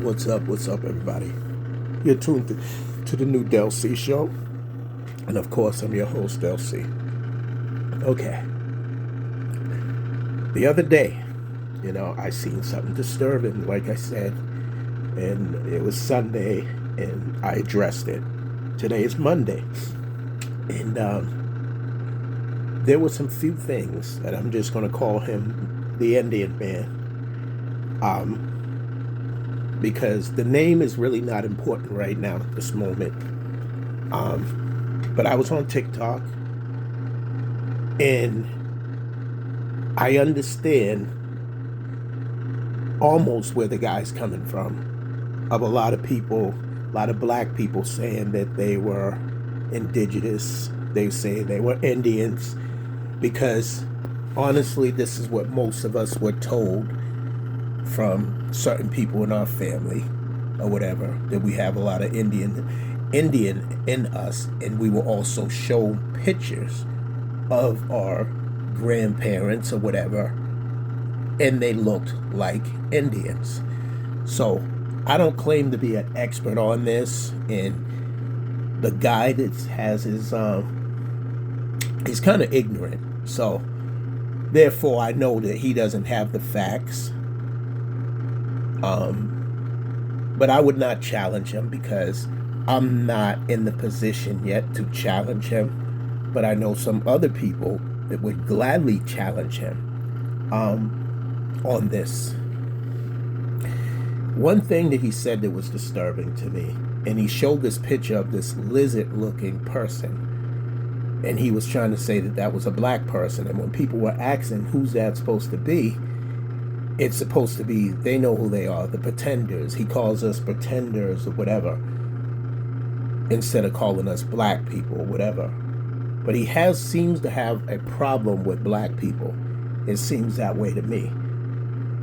What's up, everybody? You're tuned to the new Del C show. And of course, I'm your host, Del C. Okay. The other day, I seen something disturbing, like I said, and it was Sunday, and I addressed it. Today is Monday. And there were some few things that I'm just going to call him the Indian man. Because the name is really not important right now at this moment. But I was on TikTok, and I understand almost where the guy's coming from. Of a lot of people, a lot of black people saying that they were indigenous. They say they were Indians because honestly, this is what most of us were told from certain people in our family or whatever, that we have a lot of Indian in us, and we will also show pictures of our grandparents or whatever, and they looked like Indians. So I don't claim to be an expert on this, and the guy that has his he's kind of ignorant, so therefore I know that he doesn't have the facts. But I would not challenge him because I'm not in the position yet to challenge him. But I know some other people that would gladly challenge him on this. One thing that he said that was disturbing to me, and he showed this picture of this lizard-looking person, and he was trying to say that that was a black person. And when people were asking who's that supposed to be, it's supposed to be, they know who they are, the pretenders. He calls us pretenders or whatever, instead of calling us black people or whatever. But he seems to have a problem with black people. It seems that way to me.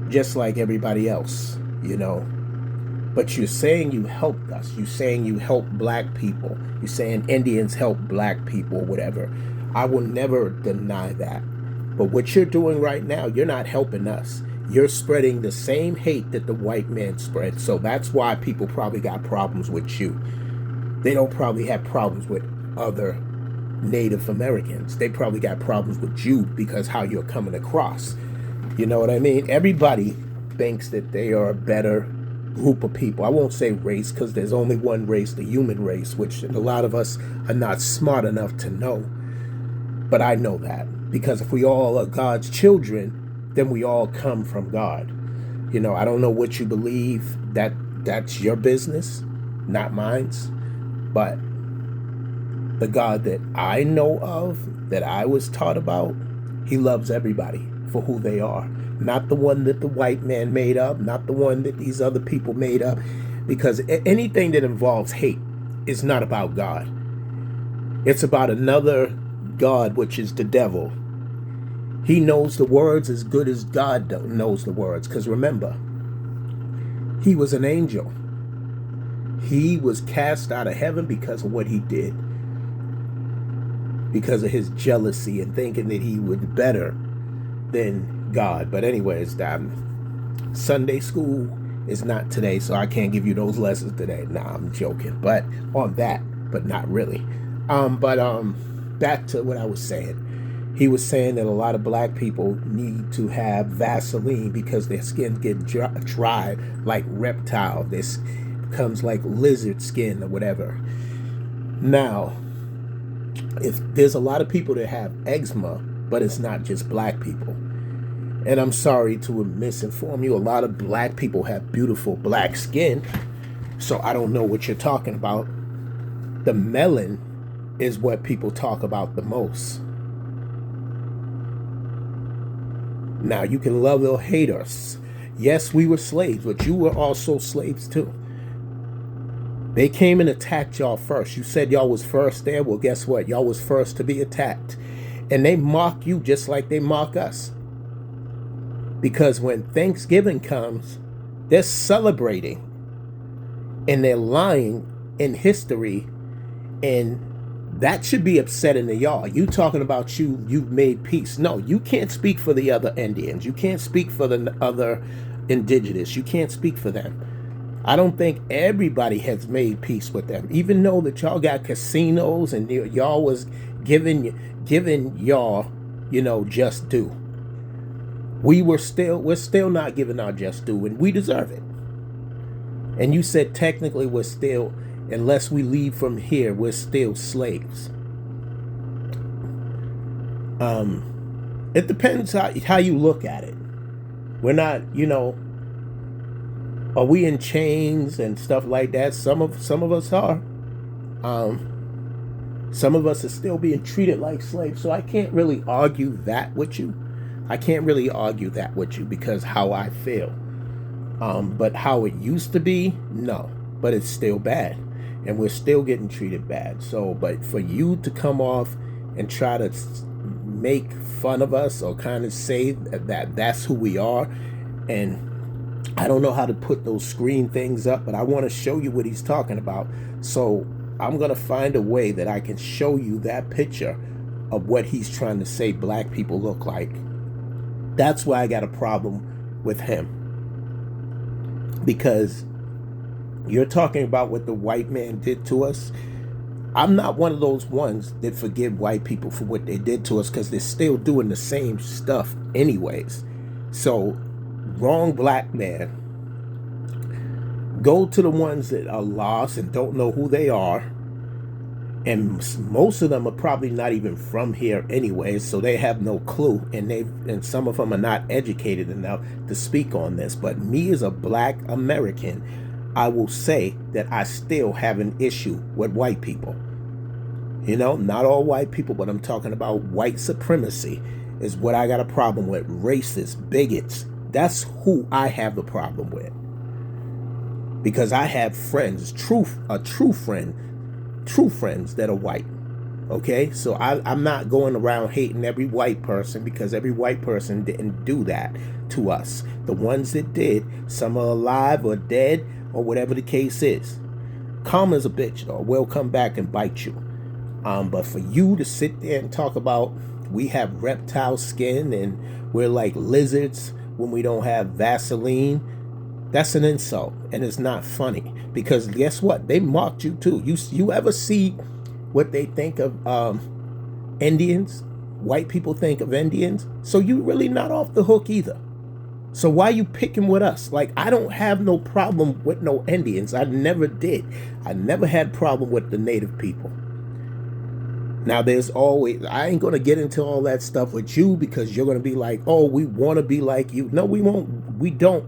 Just like everybody else, But you're saying you helped us. You're saying you help black people. You're saying Indians help black people, whatever. I will never deny that. But what you're doing right now, you're not helping us. You're spreading the same hate that the white man spread. So that's why people probably got problems with you. They don't probably have problems with other Native Americans. They probably got problems with you because how you're coming across. You know what I mean? Everybody thinks that they are a better group of people. I won't say race because there's only one race, the human race, which a lot of us are not smart enough to know. But I know that because if we all are God's children, then we all come from God. I don't know what you believe. That's your business, not mine's. But the God that I know of, that I was taught about, he loves everybody for who they are. Not the one that the white man made up, not the one that these other people made up. Because anything that involves hate is not about God. It's about another God, which is the devil. He knows the words as good as God knows the words. Because remember, he was an angel. He was cast out of heaven because of what he did. Because of his jealousy and thinking that he was better than God. But anyways, Sunday school is not today, so I can't give you those lessons today. Nah, I'm joking. But on that, but not really. Back to what I was saying. He was saying that a lot of black people need to have Vaseline because their skin get dry like reptile. This becomes like lizard skin or whatever. Now, if there's a lot of people that have eczema, but it's not just black people. And I'm sorry to misinform you. A lot of black people have beautiful black skin. So I don't know what you're talking about. The melon is what people talk about the most. Now, you can love or hate us. Yes, we were slaves, but you were also slaves too. They came and attacked y'all first. You said y'all was first there. Well, guess what? Y'all was first to be attacked. And they mock you just like they mock us. Because when Thanksgiving comes, they're celebrating. And they're lying in history. And that should be upsetting to y'all. You talking about you've made peace. No, you can't speak for the other Indians. You can't speak for the other indigenous. You can't speak for them. I don't think everybody has made peace with them, even though that y'all got casinos and y'all was giving y'all, just due. We're still not giving our just due, and we deserve it. And you said technically we're still, unless we leave from here, we're still slaves. It depends how you look at it. We're not, are we in chains and stuff like that? Some of us are. Some of us are still being treated like slaves. So I can't really argue that with you. Because how I feel. But how it used to be, no. But it's still bad. And we're still getting treated bad. So, but for you to come off and try to make fun of us or kind of say that that's who we are, and I don't know how to put those screen things up, but I want to show you what he's talking about. So I'm going to find a way that I can show you that picture of what he's trying to say black people look like. That's why I got a problem with him. Because you're talking about what the white man did to us. I'm not one of those ones that forgive white people for what they did to us, because they're still doing the same stuff anyways. So, wrong black man. Go to the ones that are lost and don't know who they are. And most of them are probably not even from here anyways, so they have no clue. And some of them are not educated enough to speak on this. But me as a black American, I will say that I still have an issue with white people. Not all white people, but I'm talking about white supremacy is what I got a problem with. Racists, bigots. That's who I have a problem with. Because I have friends, true friends that are white. Okay? So I'm not going around hating every white person, because every white person didn't do that to us. The ones that did, some are alive or dead, or whatever the case is. Karma's a bitch, though. We'll come back and bite you. But for you to sit there and talk about we have reptile skin and we're like lizards when we don't have Vaseline, that's an insult, and it's not funny. Because guess what? They mocked you too. You ever see what they think of Indians? White people think of Indians. So you really not off the hook either. So why you picking with us? Like, I don't have no problem with no Indians. I never did. I never had problem with the native people. Now, there's always, I ain't going to get into all that stuff with you, because you're going to be like, oh, we want to be like you. No, we won't. We don't.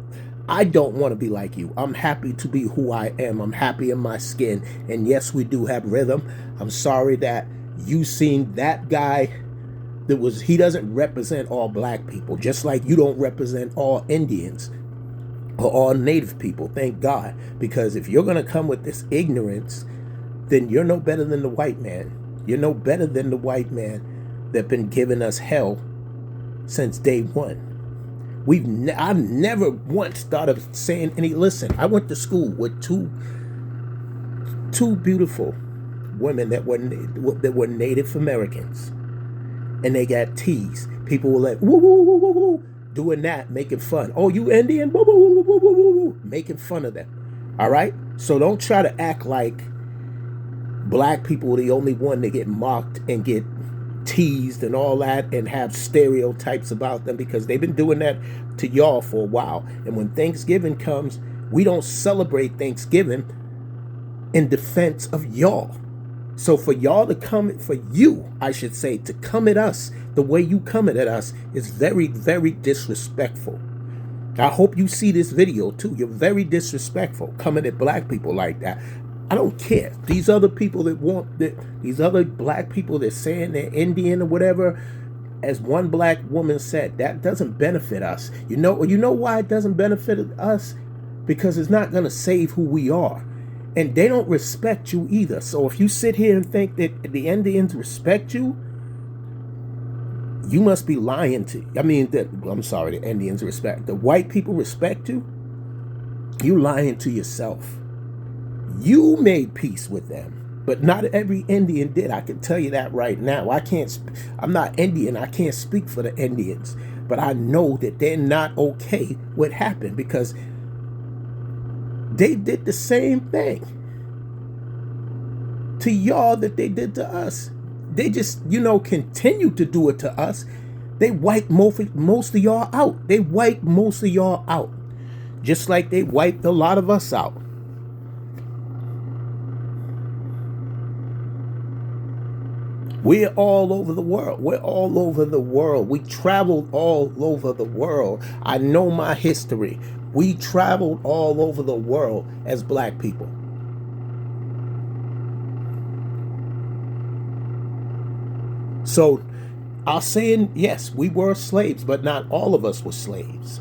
I don't want to be like you. I'm happy to be who I am. I'm happy in my skin. And yes, we do have rhythm. I'm sorry that you seen that guy. He doesn't represent all black people, just like you don't represent all Indians or all native people. Thank God. Because if you're going to come with this ignorance, then you're no better than the white man. You're no better than the white man that been giving us hell since day one. I've never once started saying any. Listen, I went to school with two beautiful women that were Native Americans. And they got teased. People were like, woo, woo, woo, woo, woo, doing that, making fun. Oh, you Indian? Woo, woo, woo, woo, woo, woo, woo, making fun of them. All right? So don't try to act like black people are the only one that get mocked and get teased and all that and have stereotypes about them, because they've been doing that to y'all for a while. And when Thanksgiving comes, we don't celebrate Thanksgiving in defense of y'all. So for y'all to come, for you, I should say, to come at us the way you coming at us is very, very disrespectful. I hope you see this video too. You're very disrespectful coming at black people like that. I don't care. These other people these other black people that saying they're Indian or whatever, as one black woman said, that doesn't benefit us. You know why it doesn't benefit us? Because it's not going to save who we are. And they don't respect you either. So if you sit here and think that the Indians respect you, you must be lying to. The Indians respect. The white people respect you. You lying to yourself. You made peace with them, but not every Indian did. I can tell you that right now. I'm not Indian. I can't speak for the Indians, But I know that they're not okay what happened, because they did the same thing to y'all that they did to us. They just, continue to do it to us. They wiped most of y'all out. They wiped most of y'all out. Just like they wiped a lot of us out. We're all over the world. We're all over the world. We traveled all over the world. I know my history. We traveled all over the world as black people. So I'll say, yes, we were slaves, but not all of us were slaves.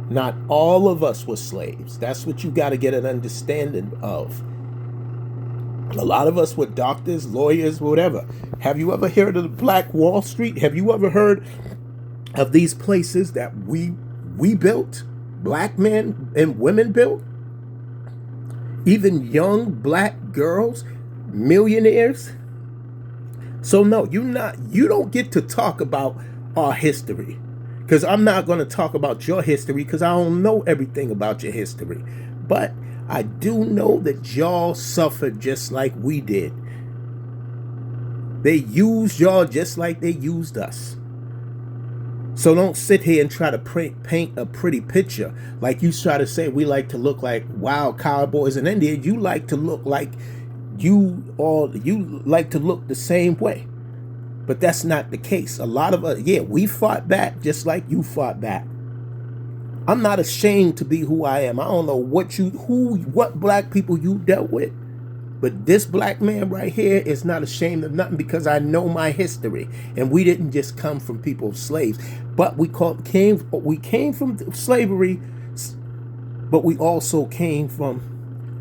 Not all of us were slaves. That's what you got to get an understanding of. A lot of us were doctors, lawyers, whatever. Have you ever heard of the Black Wall Street? Have you ever heard of these places that we built? Black men and women built? Even young black girls, millionaires? So no, you don't get to talk about our history, because I'm not going to talk about your history, because I don't know everything about your history. But I do know that y'all suffered just like we did. They used y'all just like they used us. So don't sit here and try to paint a pretty picture. Like you try to say we like to look like wild cowboys in India. You like to look like you like to look the same way. But that's not the case. A lot of us, we fought back just like you fought back. I'm not ashamed to be who I am. I don't know what black people you dealt with, but this black man right here is not ashamed of nothing, because I know my history. And we didn't just come from people of slaves, but we came from slavery, but we also came from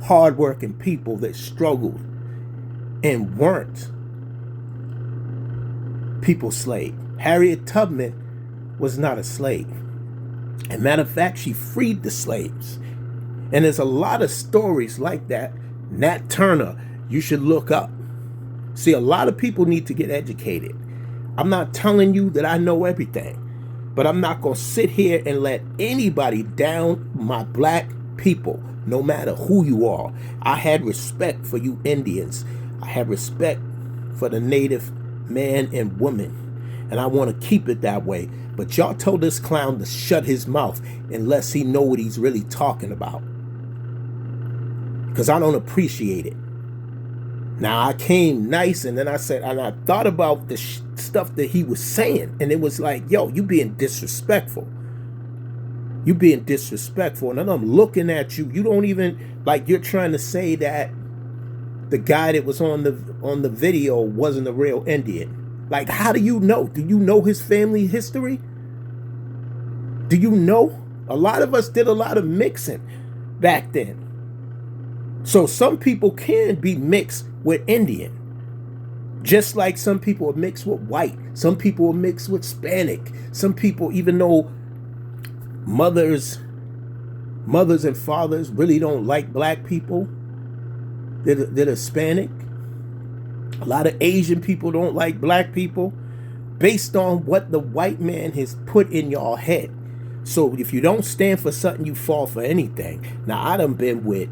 hardworking people that struggled and weren't people's slave. Harriet Tubman was not a slave. As a matter of fact, she freed the slaves. And there's a lot of stories like that. Nat Turner, you should look up. See, a lot of people need to get educated. I'm not telling you that I know everything, but I'm not going to sit here and let anybody down my black people, no matter who you are. I had respect for you Indians. I had respect for the native man and woman, and I want to keep it that way. But y'all told this clown to shut his mouth unless he know what he's really talking about, because I don't appreciate it. Now, I came nice, and then I said, and I thought about the stuff that he was saying, and it was like, yo, you being disrespectful. You being disrespectful. And then I'm looking at you. You don't even, like, you're trying to say that the guy that was on the video wasn't a real Indian. Like, how do you know? Do you know his family history? Do you know? A lot of us did a lot of mixing back then. So some people can be mixed with Indian. Just like some people are mixed with white. Some people are mixed with Hispanic. Some people, even though mothers and fathers really don't like black people, they're Hispanic. A lot of Asian people don't like black people based on what the white man has put in your head. So if you don't stand for something, you fall for anything. Now, I done been with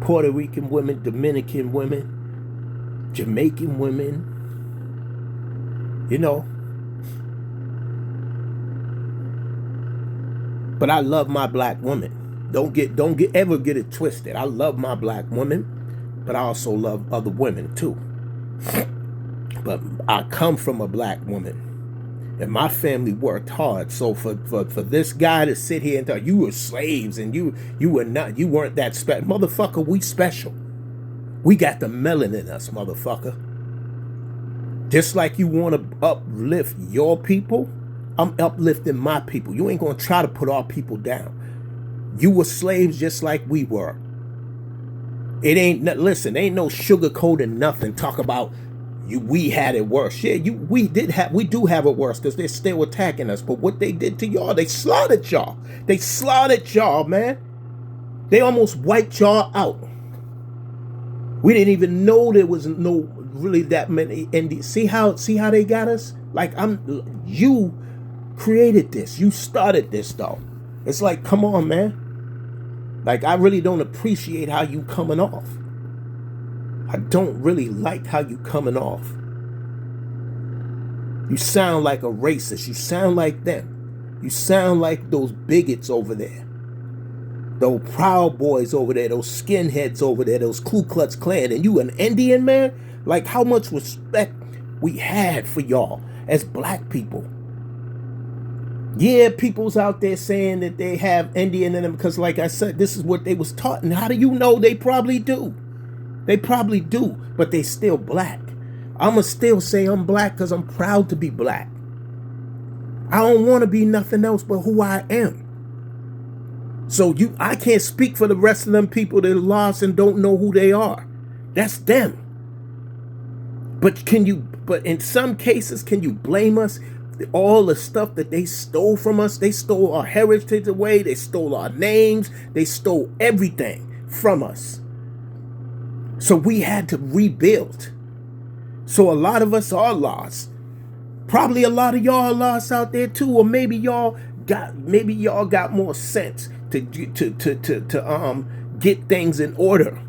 Puerto Rican women, Dominican women, Jamaican women, But I love my black woman. Don't ever get it twisted. I love my black woman, but I also love other women too. But I come from a black woman, and my family worked hard. So for this guy to sit here and tell you were slaves and you weren't that special, motherfucker, we special. We got the melanin in us, motherfucker. Just like you want to uplift your people, I'm uplifting my people. You ain't gonna try to put our people down. You were slaves just like we were. It ain't no sugarcoating nothing. Talk about we had it worse. Yeah, we do have it worse because they're still attacking us. But what they did to y'all, they slaughtered y'all. They slaughtered y'all, man. They almost wiped y'all out. We didn't even know there was no really that many Indians. See how they got us? Like you created this. You started this though. It's like, come on, man. Like, I really don't appreciate how you coming off. I don't really like how you coming off. You sound like a racist. You sound like them. You sound like those bigots over there. Those Proud Boys over there. Those skinheads over there. Those Ku Klux Klan. And you an Indian, man? Like, how much respect we had for y'all as black people. Yeah, people's out there saying that they have Indian in them because, like I said, this is what they was taught. And how do you know? They probably do. They probably do, but they still black. I'ma still say I'm black because I'm proud to be black. I don't want to be nothing else but who I am. So I can't speak for the rest of them people that are lost and don't know who they are. That's them. But in some cases, can you blame us? All the stuff that they stole from us, they stole our heritage away, they stole our names, they stole everything from us. So we had to rebuild. So a lot of us are lost. Probably a lot of y'all are lost out there too, or maybe y'all got more sense to get things in order,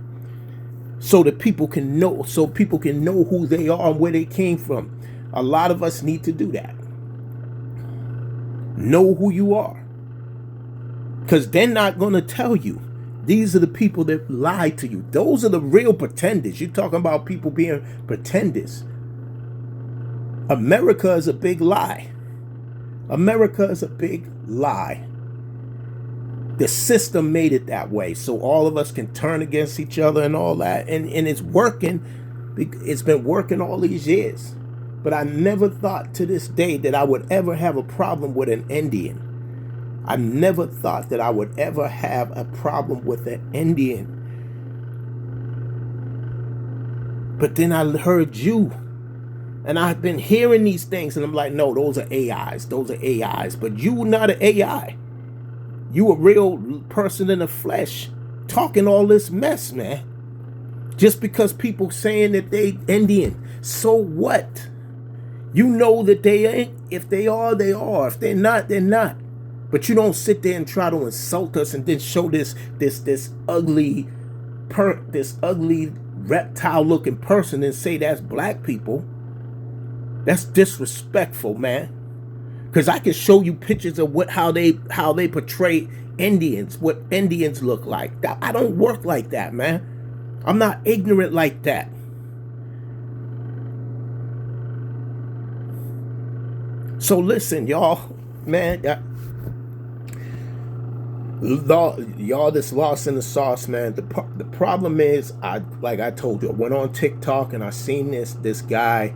so that people can know, who they are and where they came from. A lot of us need to do that. Know who you are, because they're not going to tell you. These are the people that lie to you. Those are the real pretenders. You're talking about people being pretenders. America is a big lie. America is a big lie. The system made it that way, so all of us can turn against each other and all that. And it's working. It's been working all these years. But I never thought to this day that I would ever have a problem with an Indian. I never thought that I would ever have a problem with an Indian. But then I heard you, and I've been hearing these things, and I'm like, no, those are AIs. Those are AIs. But you not an AI. You a real person in the flesh talking all this mess, man. Just because people saying that they Indian. So what? You know that they ain't. If they are, they are. If they're not, they're not. But you don't sit there and try to insult us and then show this ugly reptile looking person and say that's black people. That's disrespectful, man. Because I can show you pictures of how they portray Indians, what Indians look like. I don't work like that, man. I'm not ignorant like that. So listen, y'all, man. Y'all that's lost in the sauce, man. The problem is, like I told you, I went on TikTok and I seen this guy,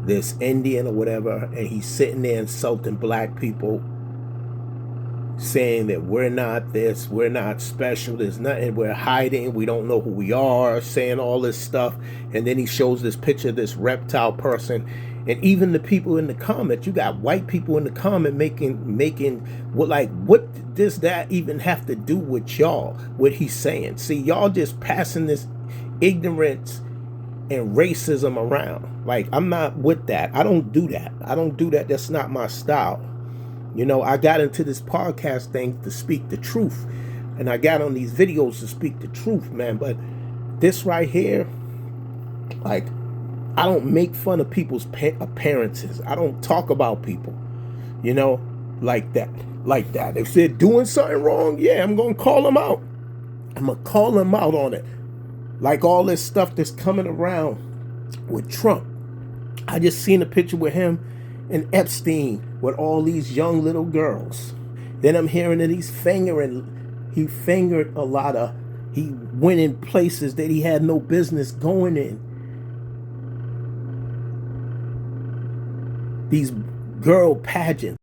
this Indian or whatever, and he's sitting there insulting black people, saying that we're not this, we're not special, there's nothing, we're hiding, we don't know who we are, saying all this stuff. And then he shows this picture of this reptile person. And even the people in the comment, you got white people in the comment making what does that even have to do with y'all, what he's saying? See, y'all just passing this ignorance and racism around. Like, I'm not with that. I don't do that. That's not my style. You know, I got into this podcast thing to speak the truth. And I got on these videos to speak the truth, man. But this right here, like, I don't make fun of people's appearances. I don't talk about people, you know, like that. If they're doing something wrong, yeah, I'm going to call them out. I'm going to call them out on it. Like all this stuff that's coming around with Trump. I just seen a picture with him and Epstein with all these young little girls. Then I'm hearing that he fingered a lot of, he went in places that he had no business going in. These girl pageants.